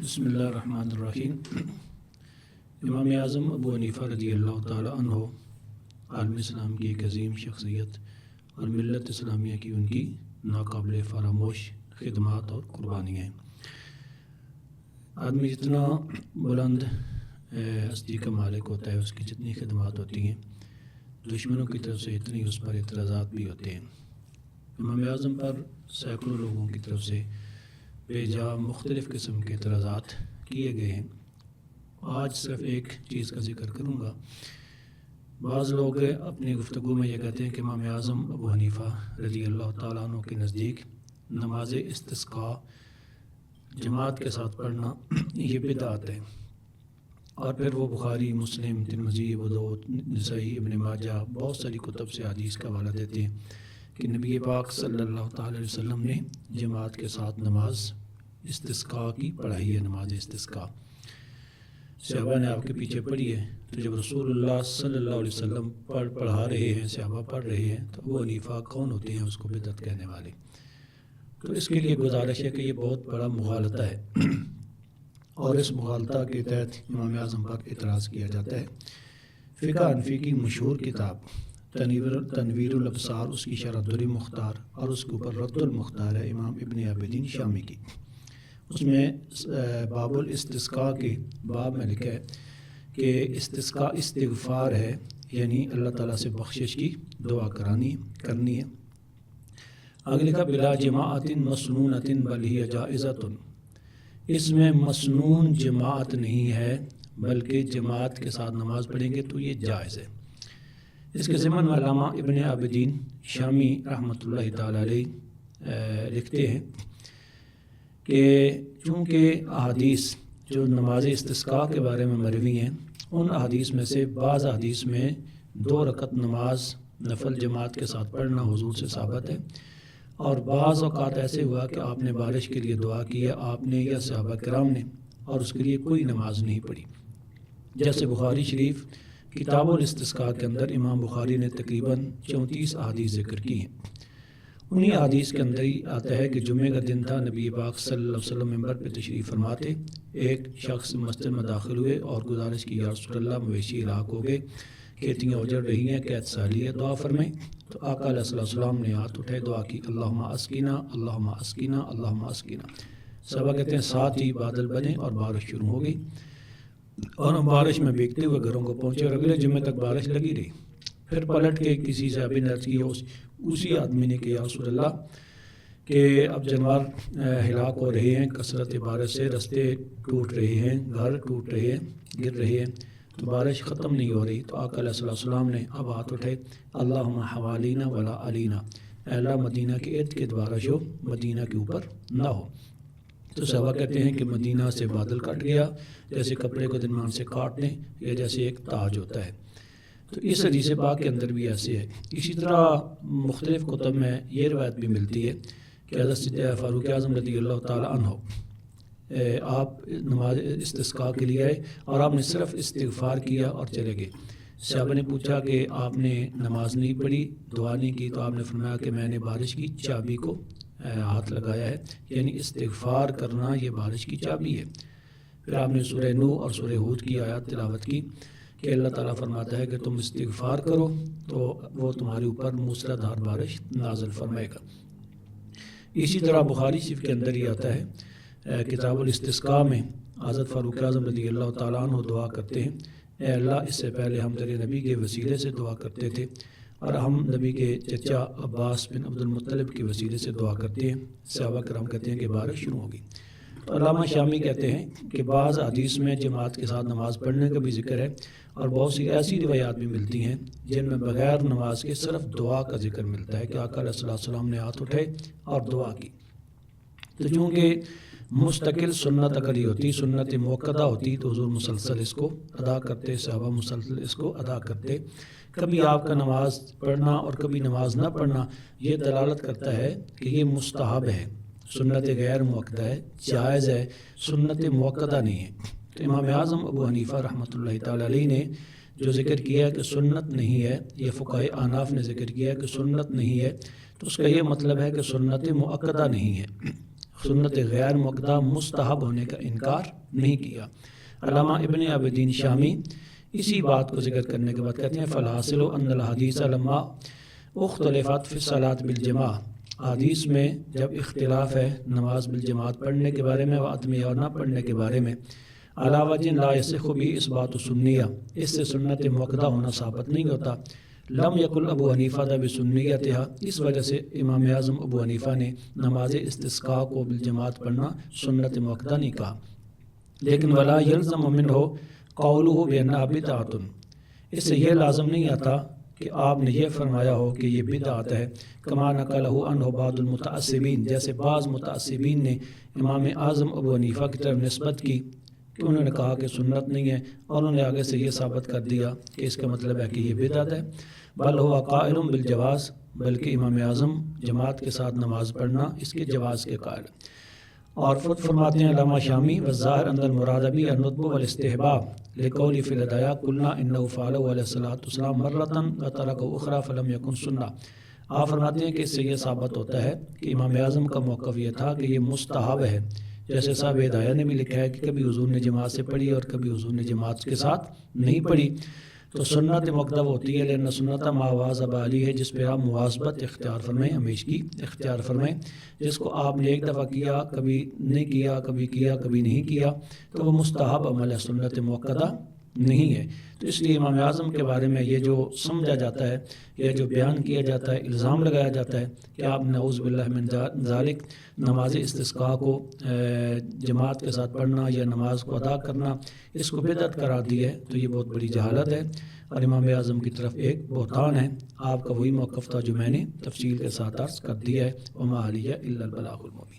बिस्मिल्लाहिर्रहमानिर्रहीम। इमाम आज़म अबू हनीफ़ा रज़ी अल्लाह ताला अन्हु आलम इस्लाम की एक अजीम शख्सियत और मिल्लत इस्लामिया की उनकी नाकाबिल फरामोश खिदमात और कुर्बानियाँ हैं। आदमी जितना बुलंद हस्ती का मालिक होता है, उसकी जितनी खिदमात होती हैं, दुश्मनों की तरफ से इतनी उस पर एतराज़ात भी होते हैं। इमाम आज़म पर सैकड़ों लोगों की तरफ से बेजा मुख्तलिफ़ किस्म के एतराज़ात किए गए हैं। आज सिर्फ एक चीज़ का ज़िक्र करूँगा। बाज़ लोग अपनी गुफ्तगू में ये कहते हैं कि इमाम आज़म अबू हनीफ़ा रज़ी अल्लाह ताला अन्हु के नज़दीक नमाज इस्तिस्क़ा जमात के साथ पढ़ना ये बिदअत है। और फिर वो बुखारी, मुस्लिम, तिरमिज़ी, अबू दाऊद, नसाई, इब्न माजा बहुत सारी कुतुब से हदीस का हवाला देते हैं कि नबी पाक सल्लल्लाहु अलैहि वसल्लम ने जमात के साथ नमाज इस्तिस्क़ा की पढ़ाई है। नमाज इस्तिस्क़ा सहाबा ने आपके पीछे पढ़ी है, तो जब रसूलुल्लाह सल्लल्लाहु अलैहि वसल्लम पढ़ा रहे हैं, सहाबा पढ़ रहे हैं, तो अबू हनीफ़ा कौन होते हैं उसको बिदअत कहने वाले। तो इसके लिए गुजारिश है कि ये बहुत बड़ा मुग़ालता है और इस मुग़ालता के तहत इमाम आज़म पर इतराज़ किया जाता है। फ़िक़्ह हनफ़ी की मशहूर किताब तनवीरुल अब्सार, उसकी शरह दुर्र मुख्तार और उसके ऊपर रद्दुल मुख्तार है इमाम इब्न आबिदीन शामी की। उसमें बाबुल इस्तिस्क़ा के बाब में लिखा है कि इस्तिस्क़ा इस्तिग़फ़ार है, यानी अल्लाह ताला से बख्शिश की दुआ करनी है। आगे लिखा बिला जमाअतिन मसनूनतिन बल हिय जाइज़तुन, इसमें मसनून जमात नहीं है बल्कि जमात के साथ नमाज पढ़ेंगे तो ये जायज़ है। इसके ज़िमन में अल्लामा इब्न आबिदीन शामी रहमतुल्लाहि ताला अलैह लिखते हैं कि चूँकि अहादीस जो नमाज इस्तिस्क़ा के बारे में मरवी हैं, उन अहादीस में से बाज़ अहादीस में 2 रकत नमाज नफल जमात के साथ पढ़ना हुज़ूर से साबित है। और बाज़ औक़ात ऐसे हुआ कि आपने बारिश के लिए दुआ की है, आपने या सहाबा किराम ने, और उसके लिए कोई नमाज नहीं पढ़ी। जैसे बुखारी शरीफ किताबुल इस्तिस्क़ा के अंदर इमाम बुखारी ने तकरीबन 34 अहादीस ज़िक्र की हैं। उन्हीं अहादीस के अंदर ही आता है कि जुम्मे का दिन था, नबी पाक सल्लल्लाहु अलैहि वसल्लम मिंबर पर तशरीफ़ फरमाते, एक शख्स मस्जिद में दाखिल हुए और गुजारिश की, या रसूलल्लाह मवेशी हलाक हो गए, खेतियाँ उजड़ रही हैं, कैद साली है, दुआ फरमाएं। तो आका अलैहिस्सलाम ने हाथ उठाए, दुआ की, अल्लाहुम्मा अस्किना अल्लाहुम्मा अस्किना अल्लाहुम्मा अस्किना। सहाबा कहते हैं साथ ही बादल बने और बारिश शुरू हो गई और हम बारिश में भीगते हुए घरों को पहुँचे और अगले जुम्मे तक बारिश लगी रही। फिर पलट के किसी सहाबी ने अर्ज़ की, उसी आदमी ने किया, रसूलल्लाह कि अब जानवर हिलाक हो रहे हैं, कसरत बारिश से रस्ते टूट रहे हैं, घर टूट रहे हैं, गिर रहे हैं, तो बारिश ख़त्म नहीं हो रही। तो आका अलैहिस्सलाम ने अब हाथ उठाए, अल्लाहुम्मा हवालीना वला अलीना, अल्लाह मदीना के इर्द गिर्द बारिश हो, मदीना के ऊपर ना हो। तो सहाबा कहते हैं कि मदीना से बादल कट गया, जैसे कपड़े को दरमियान से काट दें या जैसे एक ताज होता है। तो इस हदीस पाक के अंदर भी ऐसे है। इसी तरह मुख्तलिफ़ कुतुब में ये रवायत भी मिलती है कि हज़रत फ़ारूक आज़म रज़ी अल्लाह ताला अन्हु आप नमाज इस्तिस्क़ा के लिए आए और आपने सिर्फ इस्तिग़फ़ार किया और चले गए। सहाबा ने पूछा कि आपने नमाज नहीं पढ़ी, दुआ नहीं की, तो आपने फरमाया कि मैंने बारिश की चाबी को हाथ लगाया है, यानी इस्तिग़फ़ार करना ये बारिश की चाबी है। फिर आपने सूरह नूह और सूरह हूद की आयत तिलावत की कि अल्लाह ताला फरमाता है कि तुम इस्तिग़फ़ार करो तो वो तुम्हारे ऊपर मूसलाधार बारिश नाज़िल फरमाएगा। इसी तरह बुखारी शरीफ के अंदर ही आता है किताबुल इस्तिस्क़ा में हज़रत फ़ारूक आज़म रज़ी अल्लाह ताला अन्हु दुआ करते हैं, ए अल्लाह इससे पहले हम तेरे नबी के वसीले से दुआ करते थे और हम नबी के चचा अब्बास बिन अब्दुल मुत्तलिब के वसीले से दुआ करते हैं। सहाबा किराम कहते हैं कि बारिश शुरू होगी। तो अल्लामा शामी कहते हैं कि बाज़ हदीस में जमात के साथ नमाज़ पढ़ने का भी जिक्र है और बहुत सी ऐसी रिवायात भी मिलती हैं जिनमें बग़ैर नमाज के सिर्फ दुआ का जिक्र मिलता है कि आका अलैहिस्सलाम ने हाथ उठाए और दुआ की। तो चूँकि मुस्तकिल सुन्नत अगर ये होती, सुन्नत मुअक्कदा होती, तो हुज़ूर मुसलसल इसको अदा करते, सहाबा मुसलसल इसको अदा करते। कभी आपका नमाज पढ़ना और कभी नमाज न पढ़ना ये दलालत करता है कि ये मुस्तहब है, सुन्नत गैर मुअक्कदा है, जायज़ है, सुन्नत मुअक्कदा नहीं है। तो इमाम आज़म अबू हनीफ़ा रहमतुल्लाहि ताला अलैह ने जो ज़िक्र किया है कि सुन्नत नहीं है, ये फ़ुक़हा अहनाफ़ ने ज़िक्र किया है कि सुन्नत नहीं है, तो उसका ये मतलब है कि सुन्नत मुअक्कदा नहीं है। سنت غیر مؤکدہ مستحب ہونے کا انکار نہیں کیا۔ علامہ ابن عابدین شامی اسی بات کو ذکر کرنے کے بعد کہتے ہیں فالحاصل ان الحدیث لما اختلفت فی الصلاۃ بالجماع، حدیث میں جب اختلاف ہے نماز بالجماعت پڑھنے کے بارے میں و عدم اور نہ پڑھنے کے بارے میں، علی وجہ لا یصح بھی اثبات سنیہ، اس سے سنت مؤکدہ ہونا ثابت نہیں ہوتا، لم یقل ابو حنیفہ بسنیتہا، اس وجہ سے امام اعظم ابو حنیفہ نے نماز استسقاء کو بالجماعت پڑھنا سنت مؤکدہ نہیں کہا، لیکن ولا یلزم منہ قولہ بانہا بدعۃ، اس سے یہ لازم نہیں آتا کہ آپ نے یہ فرمایا ہو کہ یہ بدعت ہے، کما نقلہ عنہ بعض المتعصبین، جیسے بعض متعصبین نے امام اعظم ابو حنیفہ کی طرف نسبت کی کہ انہوں نے کہا کہ سنت نہیں ہے، اور انہوں نے آگے سے یہ ثابت کر دیا کہ اس کا مطلب ہے کہ یہ بدعت ہے، بل ہوا قائل بالجواز، بلکہ امام اعظم جماعت کے ساتھ نماز پڑھنا اس کے جواز کے قائل۔ اور خود فرماتے ہیں علامہ شامی والظاہر ان المراد بھی الندب والاستحباب لقول فی الہدایہ قلنا انہ فعلہ علیہ الصلوۃ والسلام مرۃ وترک اخری فلم یکن سنہ، آپ فرماتے ہیں کہ اس سے یہ ثابت ہوتا ہے کہ امام اعظم کا موقف یہ تھا کہ یہ مستحب ہے، جیسے صاحب ہدایہ نے بھی لکھا ہے کہ کبھی حضور نے جماعت سے پڑھی اور کبھی حضور نے جماعت کے ساتھ نہیں پڑھی، تو سنت مؤکدہ ہوتی ہے، لیکن سنت ما واظب علی ہے، جس پہ آپ مواظبت اختیار فرمائیں، ہمیشگی اختیار فرمائیں، جس کو آپ نے ایک دفعہ کیا کبھی نہیں کیا کبھی نہیں کیا تو وہ مستحب عمل ہے، سنت مؤکدہ نہیں ہے۔ تو اس لیے امام اعظم کے بارے میں یہ جو سمجھا جاتا ہے، یہ جو بیان کیا جاتا ہے، الزام لگایا جاتا ہے کہ آپ نعوذ باللہ من ذالک نماز استسقاء کو جماعت کے ساتھ پڑھنا یا نماز کو ادا کرنا اس کو بدعت قرار دی ہے، تو یہ بہت بڑی جہالت ہے اور امام اعظم کی طرف ایک بہتان ہے۔ آپ کا وہی موقف تھا جو میں نے تفصیل کے ساتھ عرض کر دیا ہے، وما علیہ الا البلاغ المبین۔